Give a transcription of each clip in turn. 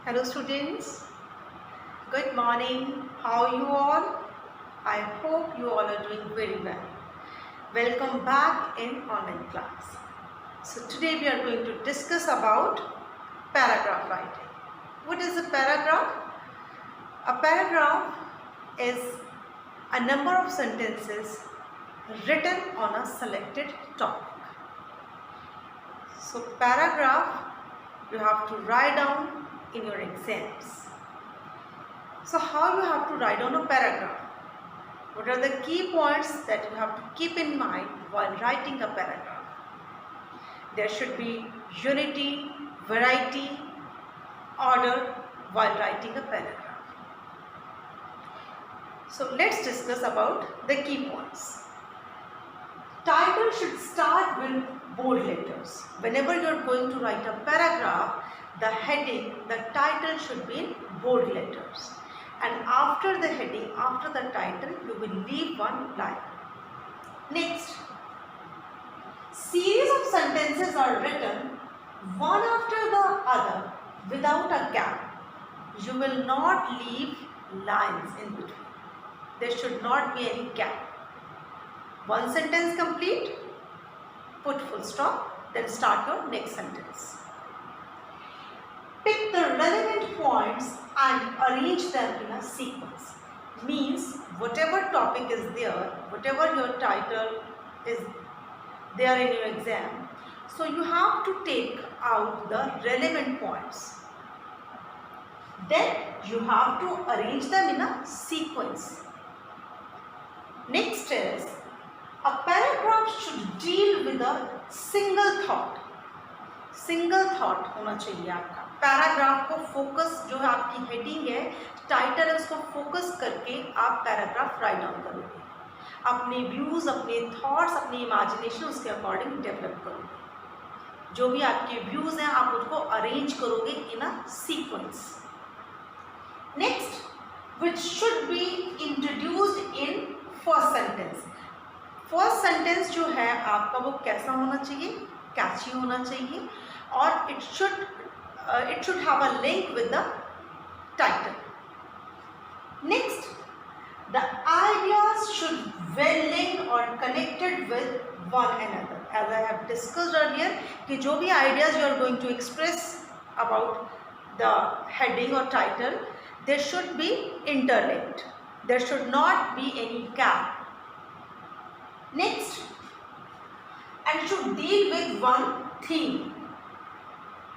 Hello students, good morning. How are you all? I hope you all are doing very well. Welcome back in online class. So today we are going to discuss about paragraph writing. What is a paragraph? A paragraph is a number of sentences written on a selected topic. So paragraph you have to write down in your exams. So how you have to write down a paragraph? What are the key points that you have to keep in mind while writing a paragraph? There should be unity, variety, order while writing a paragraph. So let's discuss about the key points. Title should start with bold letters. Whenever you are going to write a paragraph, the heading, the title should be in bold letters. And after the heading, after the title, you will leave one line. Next, series of sentences are written one after the other without a gap. You will not leave lines in between. There should not be any gap. One sentence complete, put full stop, then start your next sentence. Pick the relevant points and arrange them in a sequence. Means whatever topic is there, whatever your title is there in your exam, so you have to take out the relevant points. Then you have to arrange them in a sequence. Next is, a paragraph should deal with a single thought. Single thought होना चाहिए आपका. Paragraph को focus, जो है आपकी heading है, title है, उसको फोकस करके आप पैराग्राफ राइट डाउन करोगे. अपने व्यूज़, अपने थॉट्स, अपनी इमेजिनेशन उसके अकॉर्डिंग डेवलप करोगे. जो भी आपके व्यूज़ हैं आप उसको अरेंज करोगे in a sequence. Next, which should be introduced in first sentence. First sentence जो है आपका वो कैसा होना चाहिए? कैची होना चाहिए और it should have a link with the title. Next, the ideas should well linked or connected with one another. As I have discussed earlier, कि जो भी ideas you are going to express about the heading or title, they should be interlinked. There should not be any gap. Next, and should deal with one theme.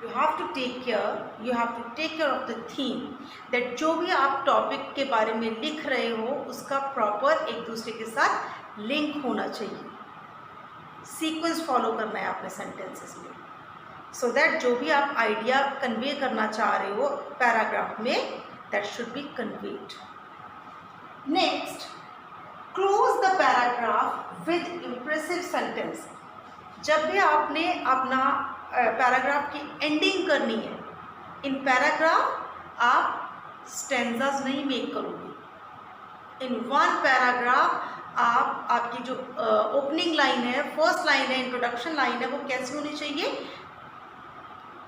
You have to take care of the theme, that जो भी आप topic के बारे में लिख रहे हो उसका प्रॉपर एक दूसरे के साथ लिंक होना चाहिए. सीक्वेंस फॉलो करना है आपने सेंटेंसेस में, सो दैट जो भी आप आइडिया कन्वे करना चाह रहे हो पैराग्राफ में, that should be conveyed. Next, close the paragraph with impressive sentence. जब भी आपने अपना पैराग्राफ की एंडिंग करनी है, इन पैराग्राफ आप स्टेंजास नहीं मेक करोगे. इन वन पैराग्राफ आप आपकी जो ओपनिंग लाइन है, फर्स्ट लाइन है, इंट्रोडक्शन लाइन है, वो कैसी होनी चाहिए?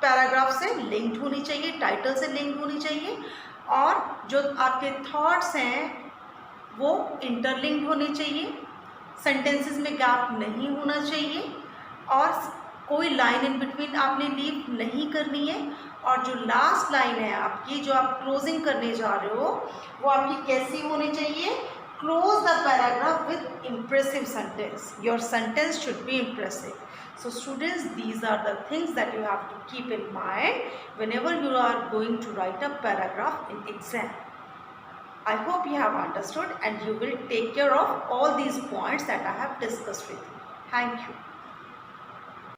पैराग्राफ से लिंक्ड होनी चाहिए, टाइटल से लिंक्ड होनी चाहिए, और जो आपके थॉट्स हैं वो इंटरलिंक्ड होने चाहिए. सेंटेंसेस में गैप नहीं होना चाहिए और कोई लाइन इन बिटवीन आपने लीव नहीं करनी है. और जो लास्ट लाइन है आपकी, जो आप क्लोजिंग करने जा रहे हो, वो आपकी कैसी होनी चाहिए? Close the paragraph with impressive sentence. Your sentence should be impressive. So students, these are the things that you have to keep in mind whenever you are going to write a paragraph in exam. I hope you have understood and you will take care of all these points that I have discussed with you. Thank you.